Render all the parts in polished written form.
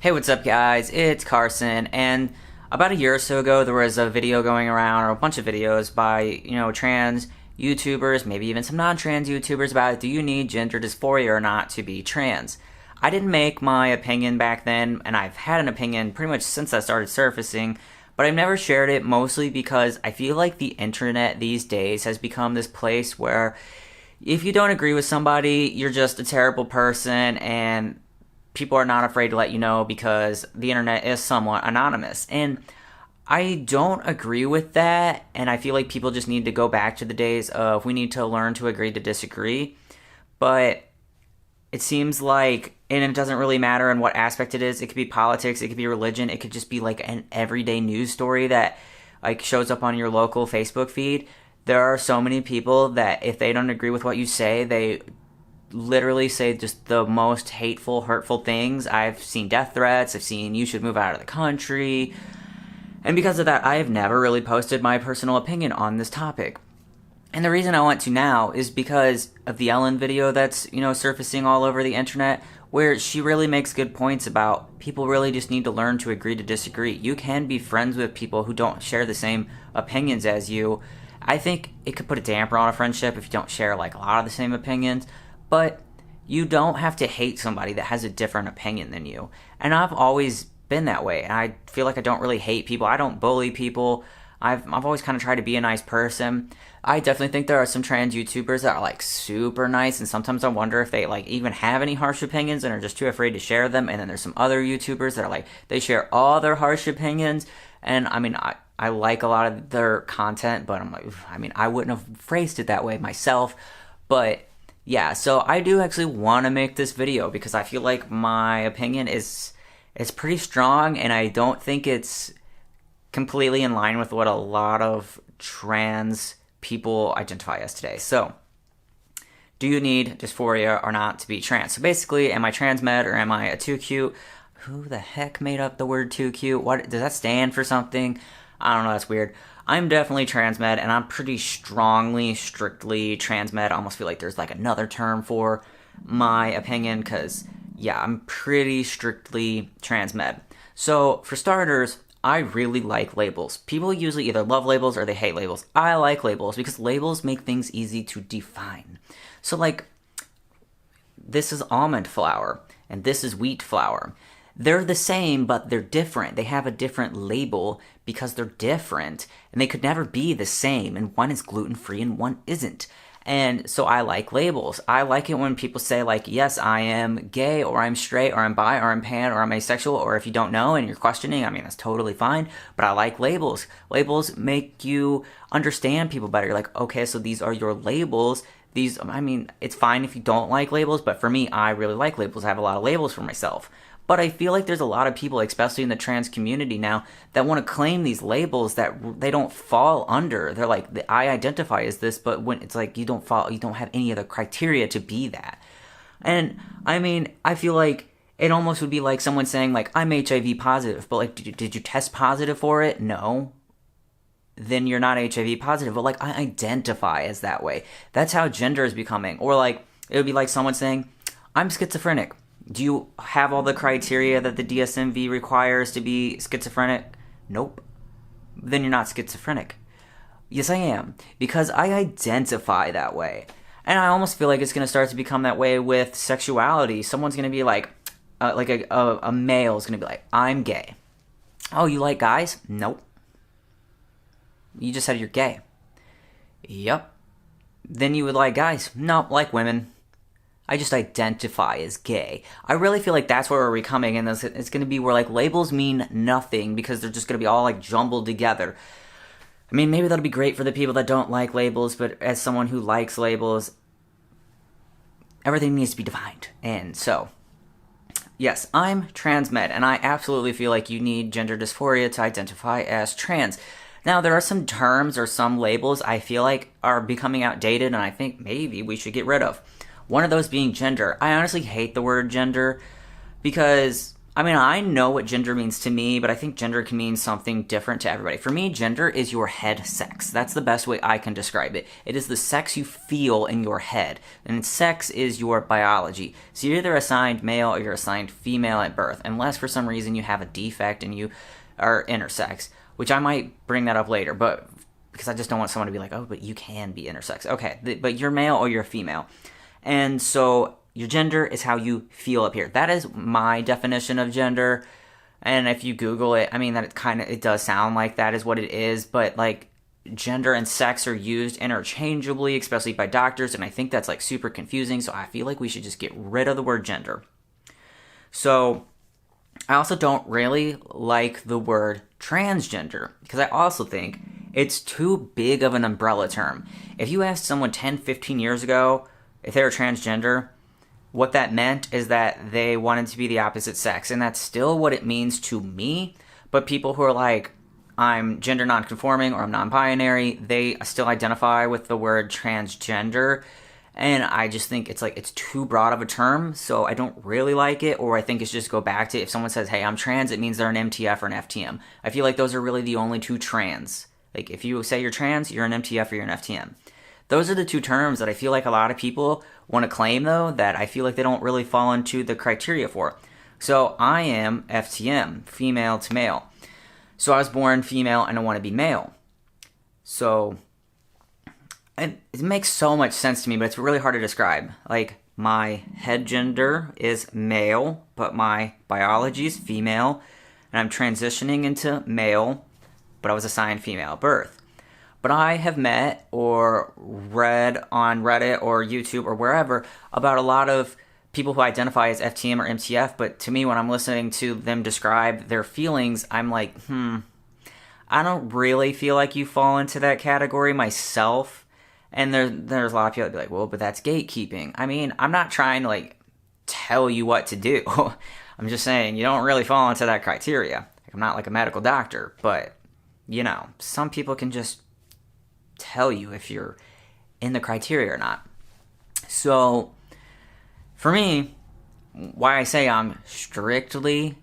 Hey, what's up, guys? It's Carson, and about a year or so ago, there was a video going around, or a bunch of videos by, trans YouTubers, maybe even some non-trans YouTubers about, do you need gender dysphoria or not to be trans? I didn't make my opinion back then, and I've had an opinion pretty much since I started surfacing, but I've never shared it, mostly because I feel like the internet these days has become this place where if you don't agree with somebody, you're just a terrible person, and people are not afraid to let you know because the internet is somewhat anonymous. And I don't agree with that, and I feel like people just need to go back to the days of we need to learn to agree to disagree. But it seems like, and it doesn't really matter in what aspect it is. It could be politics, it could be religion, it could just be like an everyday news story that like shows up on your local Facebook feed. There are so many people that if they don't agree with what you say, they literally say just the most hateful, hurtful things. I've seen death threats, I've seen you should move out of the country. And because of that, I have never really posted my personal opinion on this topic. And the reason I want to now is because of the Ellen video that's, surfacing all over the internet, where she really makes good points about people really just need to learn to agree to disagree. You can be friends with people who don't share the same opinions as you. I think it could put a damper on a friendship if you don't share like a lot of the same opinions. But you don't have to hate somebody that has a different opinion than you. And I've always been that way. And I feel like I don't really hate people. I don't bully people. I've always kind of tried to be a nice person. I definitely think there are some trans YouTubers that are like super nice. And sometimes I wonder if they like even have any harsh opinions and are just too afraid to share them. And then there's some other YouTubers that are like, they share all their harsh opinions. And I mean, I like a lot of their content, but I'm like, I wouldn't have phrased it that way myself. But yeah, so I do actually want to make this video because I feel like my opinion is pretty strong, and I don't think it's completely in line with what a lot of trans people identify as today. So, do you need dysphoria or not to be trans? So basically, am I trans med or am I a too cute? Who the heck made up the word too cute? What does that stand for something? I don't know, that's weird. I'm definitely trans med, and I'm pretty strictly trans med. I almost feel like there's like another term for my opinion, because yeah, I'm pretty strictly trans med. So for starters, I really like labels. People usually either love labels or they hate labels. I like labels because labels make things easy to define. So like, this is almond flour and this is wheat flour. They're the same, but they're different. They have a different label because they're different, and they could never be the same, and one is gluten-free and one isn't. And so I like labels. I like it when people say like, yes, I am gay, or I'm straight, or I'm bi, or I'm pan, or I'm asexual, or if you don't know and you're questioning, that's totally fine, but I like labels. Labels make you understand people better. You're like, okay, so these are your labels. It's fine if you don't like labels, but for me, I really like labels. I have a lot of labels for myself. But I feel like there's a lot of people, especially in the trans community now, that want to claim these labels that they don't fall under. They're like, I identify as this, but when it's like you don't have any other criteria to be that. And I feel like it almost would be like someone saying like, I'm HIV positive, but like, did you test positive for it? No. Then you're not HIV positive, but like, I identify as that way. That's how gender is becoming. Or like, it would be like someone saying, I'm schizophrenic. Do you have all the criteria that the DSMV requires to be schizophrenic? Nope. Then you're not schizophrenic. Yes, I am, because I identify that way. And I almost feel like it's going to start to become that way with sexuality. Someone's going to be like a male is going to be like, I'm gay. Oh, you like guys? Nope. You just said you're gay. Yep. Then you would like guys? Nope, like women. I just identify as gay. I really feel like that's where we're becoming, and it's going to be where like labels mean nothing because they're just going to be all like jumbled together. Maybe that'll be great for the people that don't like labels, but as someone who likes labels, everything needs to be defined. And so, yes, I'm trans med, and I absolutely feel like you need gender dysphoria to identify as trans. Now, there are some terms or some labels I feel like are becoming outdated, and I think maybe we should get rid of. One of those being gender. I honestly hate the word gender because I mean, I know what gender means to me, but I think gender can mean something different to everybody. For me, gender is your head sex. That's the best way I can describe it. It is the sex you feel in your head. And sex is your biology. So you're either assigned male or you're assigned female at birth, unless for some reason you have a defect and you are intersex, which I might bring that up later, but because I just don't want someone to be like, oh, but you can be intersex. Okay, but you're male or you're female. And so your gender is how you feel up here. That is my definition of gender. And if you Google it, I mean, that it does sound like that is what it is. But like gender and sex are used interchangeably, especially by doctors. And I think that's like super confusing. So I feel like we should just get rid of the word gender. So I also don't really like the word transgender because I also think it's too big of an umbrella term. If you asked someone 10, 15 years ago if they were transgender, what that meant is that they wanted to be the opposite sex, and that's still what it means to me. But people who are like, I'm gender non-conforming or I'm non-binary, they still identify with the word transgender, and I just think it's too broad of a term, so I don't really like it. Or I think it's just go back to, if someone says, hey, I'm trans, it means they're an MTF or an FTM. I feel like those are really the only two trans. Like, if you say you're trans, you're an MTF or you're an FTM. Those are the two terms that I feel like a lot of people want to claim, though, that I feel like they don't really fall into the criteria for. So I am FTM, female to male. So I was born female and I want to be male. So it makes so much sense to me, but it's really hard to describe. Like, my head gender is male, but my biology is female, and I'm transitioning into male, but I was assigned female at birth. But I have met or read on Reddit or YouTube or wherever about a lot of people who identify as FTM or MTF, but to me, when I'm listening to them describe their feelings, I'm like, I don't really feel like you fall into that category myself. And there's a lot of people that be like, well, but that's gatekeeping. I mean, I'm not trying to like tell you what to do. I'm just saying you don't really fall into that criteria. Like, I'm not like a medical doctor, but you know, some people can just tell you if you're in the criteria or not. So for me, why I say I'm strictly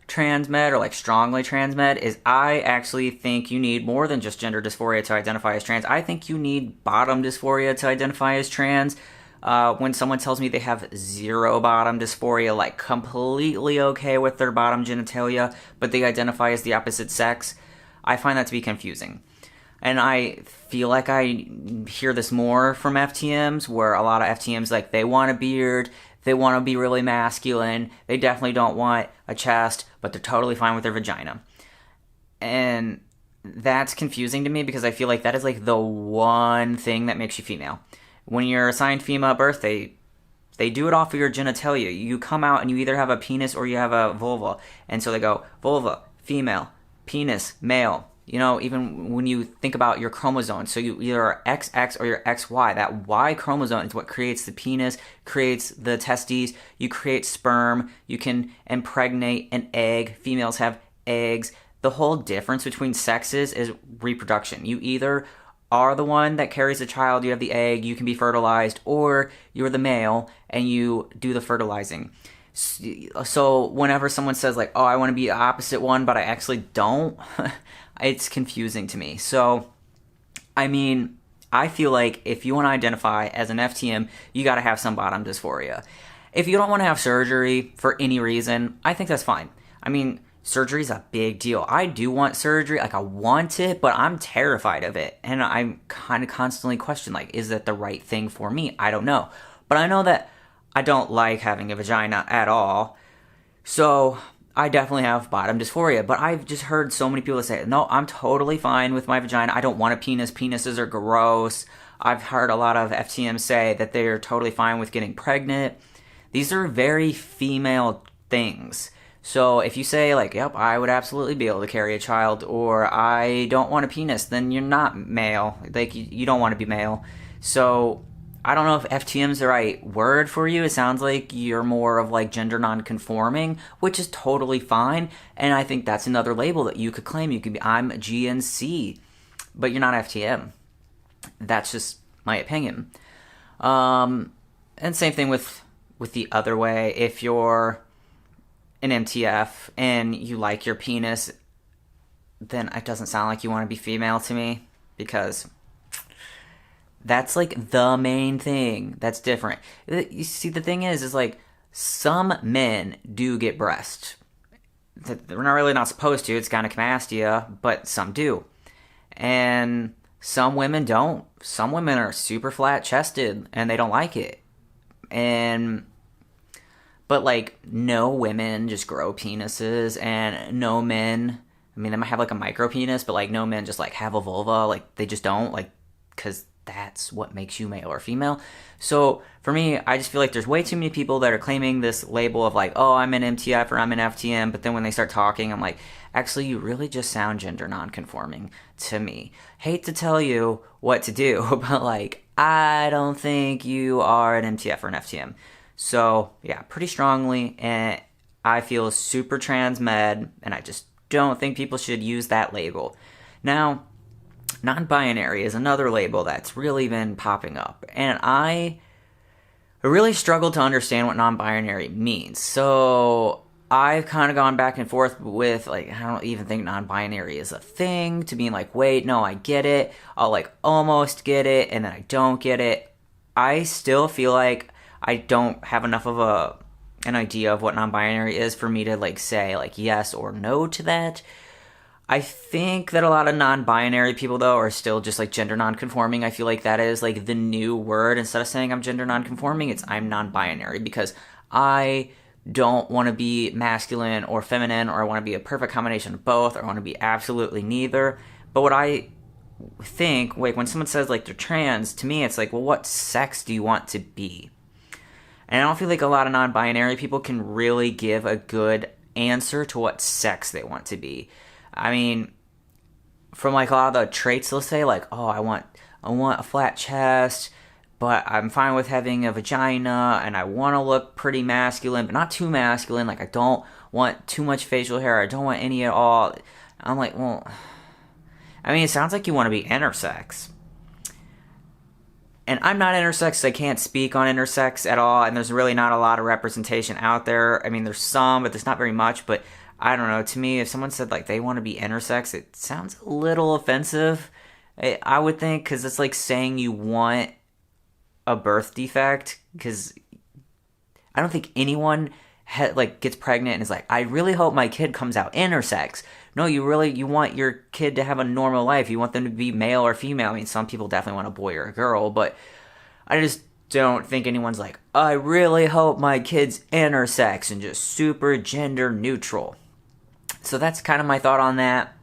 transmed or like strongly transmed is I actually think you need more than just gender dysphoria to identify as trans. I think you need bottom dysphoria to identify as trans. When someone tells me they have zero bottom dysphoria, like completely okay with their bottom genitalia, but they identify as the opposite sex, I find that to be confusing. And I feel like I hear this more from FTMs, where a lot of FTMs, like, they want a beard, they want to be really masculine, they definitely don't want a chest, but they're totally fine with their vagina. And that's confusing to me because I feel like that is like the one thing that makes you female. When you're assigned female at birth, they do it off of your genitalia. You come out and you either have a penis or you have a vulva. And so they go, vulva, female, penis, male. You know, even when you think about your chromosomes, so you either are XX or you're XY. That Y chromosome is what creates the penis, creates the testes, you create sperm, you can impregnate an egg. Females have eggs. The whole difference between sexes is reproduction. You either are the one that carries the child, you have the egg, you can be fertilized, or you're the male and you do the fertilizing. So whenever someone says like, oh, I want to be the opposite one, but I actually don't, it's confusing to me. So, I mean, I feel like if you want to identify as an FTM, you got to have some bottom dysphoria. If you don't want to have surgery for any reason, I think that's fine. I mean, surgery is a big deal. I do want surgery, like I want it, but I'm terrified of it. And I'm kind of constantly questioning, like, is that the right thing for me? I don't know. But I know that I don't like having a vagina at all. So I definitely have bottom dysphoria, but I've just heard so many people say, no, I'm totally fine with my vagina. I don't want a penis. Penises are gross. I've heard a lot of FTMs say that they're totally fine with getting pregnant. These are very female things. So if you say like, yep, I would absolutely be able to carry a child, or I don't want a penis, then you're not male. Like, you don't want to be male. So I don't know if FTM is the right word for you. It sounds like you're more of like gender non-conforming, which is totally fine. And I think that's another label that you could claim. You could be, I'm GNC, but you're not FTM. That's just my opinion. And same thing with the other way. If you're an MTF and you like your penis, then it doesn't sound like you want to be female to me, because that's like the main thing that's different. You see, the thing is like some men do get breasts. They're not really not supposed to. It's kind of come asked you, but some do. And some women don't. Some women are super flat chested and they don't like it. But like no women just grow penises, and no men, I mean, they might have like a micro penis, but like no men just like have a vulva. Like they just don't, like, because that's what makes you male or female. So for me, I just feel like there's way too many people that are claiming this label of like, oh, I'm an MTF or I'm an FTM, but then when they start talking, I'm like, actually, you really just sound gender nonconforming to me. Hate to tell you what to do, but like, I don't think you are an MTF or an FTM. So yeah, pretty strongly, and I feel super trans med, and I just don't think people should use that label. Now, non-binary is another label that's really been popping up, and I really struggled to understand what non-binary means. So I've kind of gone back and forth with, like, I don't even think non-binary is a thing, to being like, wait, no, I get it. I'll like almost get it, and then I don't get it. I still feel like I don't have enough of an idea of what non-binary is for me to like say like yes or no to that. I think that a lot of non-binary people, though, are still just like gender non-conforming. I feel like that is like the new word. Instead of saying I'm gender non-conforming, it's I'm non-binary, because I don't want to be masculine or feminine, or I want to be a perfect combination of both, or I want to be absolutely neither. But what I think, like when someone says like they're trans, to me it's like, well, what sex do you want to be? And I don't feel like a lot of non-binary people can really give a good answer to what sex they want to be. I mean, from like a lot of the traits they'll say, like, oh, I want a flat chest, but I'm fine with having a vagina, and I want to look pretty masculine, but not too masculine. Like, I don't want too much facial hair. I don't want any at all. I'm like, well, I mean, it sounds like you want to be intersex. And I'm not intersex, so I can't speak on intersex at all, and there's really not a lot of representation out there. I mean, there's some, but there's not very much. But I don't know. To me, if someone said, like, they want to be intersex, it sounds a little offensive, I would think, because it's like saying you want a birth defect, because I don't think anyone gets pregnant and is like, I really hope my kid comes out intersex. No, you want your kid to have a normal life. You want them to be male or female. I mean, some people definitely want a boy or a girl, but I just don't think anyone's like, I really hope my kid's intersex and just super gender neutral. So that's kind of my thought on that.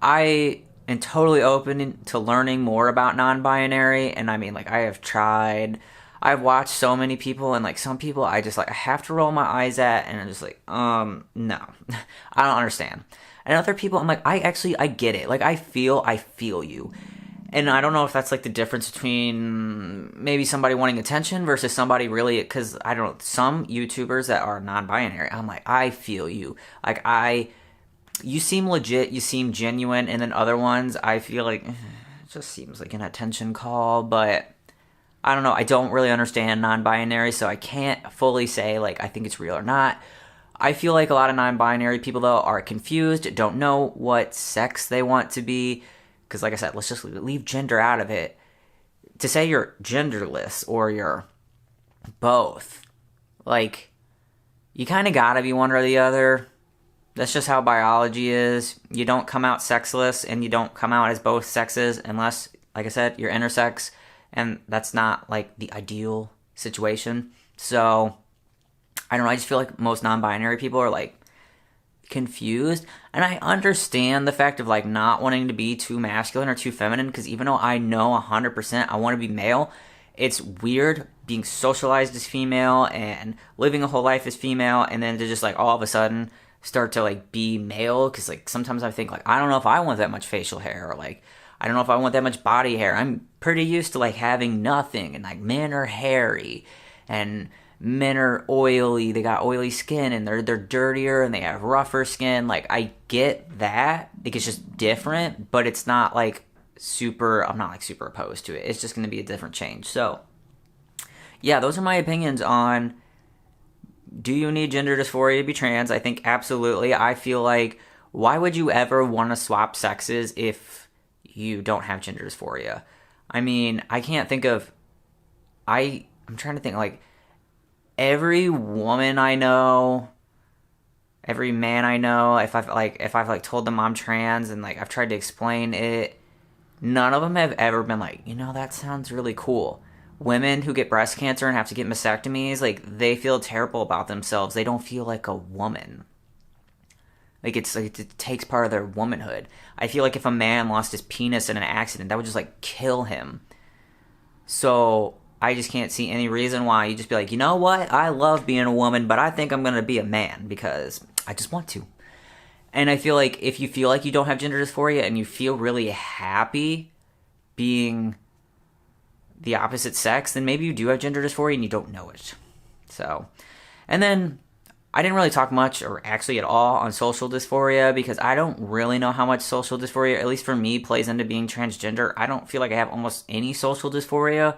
I am totally open to learning more about non-binary, and I mean, like, I've watched so many people, and like some people I just like I have to roll my eyes at, and I'm just like, no, I don't understand. And other people, I'm like, I get it. Like, I feel you. And I don't know if that's like the difference between maybe somebody wanting attention versus somebody really, because I don't know, some YouTubers that are non-binary, I'm like, I feel you. Like, you seem legit, you seem genuine, and then other ones, I feel like it just seems like an attention call, but I don't know, I don't really understand non-binary, so I can't fully say, like, I think it's real or not. I feel like a lot of non-binary people, though, are confused, don't know what sex they want to be, because, like I said, let's just leave gender out of it. To say you're genderless or you're both, like, you kind of gotta be one or the other. That's just how biology is. You don't come out sexless, and you don't come out as both sexes unless, like I said, you're intersex, and that's not, like, the ideal situation. So I don't know, I just feel like most non-binary people are, like, confused, and I understand the fact of, like, not wanting to be too masculine or too feminine, because even though I know 100% I want to be male, it's weird being socialized as female and living a whole life as female, and then to just, like, all of a sudden start to, like, be male, because, like, sometimes I think, like, I don't know if I want that much facial hair, or, like, I don't know if I want that much body hair. I'm pretty used to, like, having nothing, and, like, men are hairy, and men are oily, they got oily skin, and they're dirtier, and they have rougher skin. Like, I get that, like, it's just different, but it's not, like, I'm not, like, super opposed to it. It's just going to be a different change. So, yeah, those are my opinions on do you need gender dysphoria to be trans? I think absolutely. I feel like, why would you ever want to swap sexes if you don't have gender dysphoria? I mean, I can't think of, I'm trying to think, like, every woman I know, every man I know, if I've told them I'm trans and like I've tried to explain it, none of them have ever been like, that sounds really cool. Women who get breast cancer and have to get mastectomies, like, they feel terrible about themselves. They don't feel like a woman. Like, it takes part of their womanhood. I feel like if a man lost his penis in an accident, that would just like kill him. So I just can't see any reason why you just be like, you know what? I love being a woman, but I think I'm going to be a man because I just want to. And I feel like if you feel like you don't have gender dysphoria and you feel really happy being the opposite sex, then maybe you do have gender dysphoria and you don't know it. So, and then I didn't really talk much or actually at all on social dysphoria because I don't really know how much social dysphoria, at least for me, plays into being transgender. I don't feel like I have almost any social dysphoria.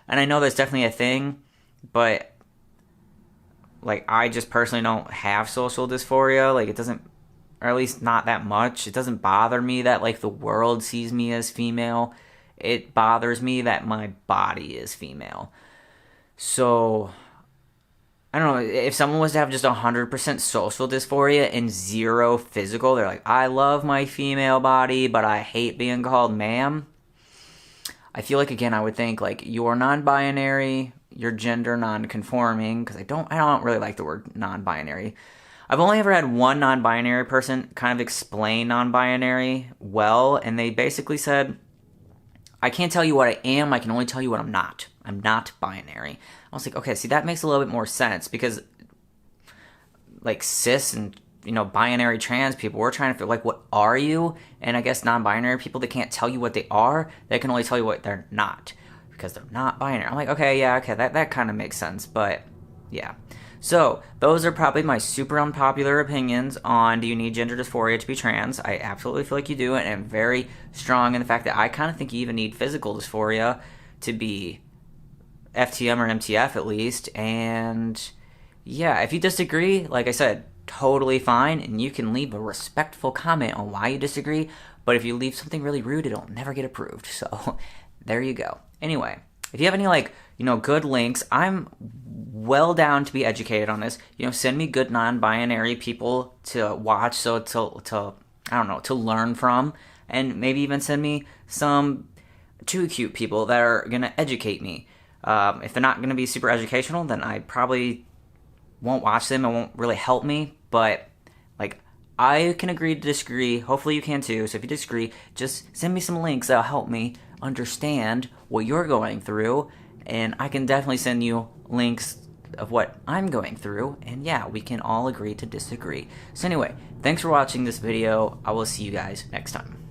And I know that's definitely a thing, but like, I just personally don't have social dysphoria. Like, it doesn't, or at least not that much. It doesn't bother me that like the world sees me as female. It bothers me that my body is female. So I don't know, if someone was to have just 100% social dysphoria and 0 physical, they're like, I love my female body, but I hate being called ma'am. I feel like, again, I would think, like, you're non-binary, you're gender non-conforming, because I don't really like the word non-binary. I've only ever had one non-binary person kind of explain non-binary well, and they basically said, I can't tell you what I am, I can only tell you what I'm not. I'm not binary. I was like, okay, see, that makes a little bit more sense, because, like, cis and, binary trans people, we're trying to feel like, what are you? And I guess non-binary people, they can't tell you what they are, they can only tell you what they're not, because they're not binary. I'm like, okay, that kind of makes sense, but, yeah. So, those are probably my super unpopular opinions on do you need gender dysphoria to be trans. I absolutely feel like you do, and I'm very strong in the fact that I kind of think you even need physical dysphoria to be FTM or MTF at least, and yeah, if you disagree, like I said, totally fine, and you can leave a respectful comment on why you disagree, but if you leave something really rude, it'll never get approved, so there you go. Anyway, if you have any, good links, I'm well down to be educated on this. Send me good non-binary people to watch, so to I don't know, to learn from, and maybe even send me some too cute people that are going to educate me. If they're not going to be super educational, then I probably won't watch them. It won't really help me, but, I can agree to disagree. Hopefully you can too, so if you disagree, just send me some links that'll help me understand what you're going through, and I can definitely send you links of what I'm going through, and yeah, we can all agree to disagree. So anyway, thanks for watching this video. I will see you guys next time.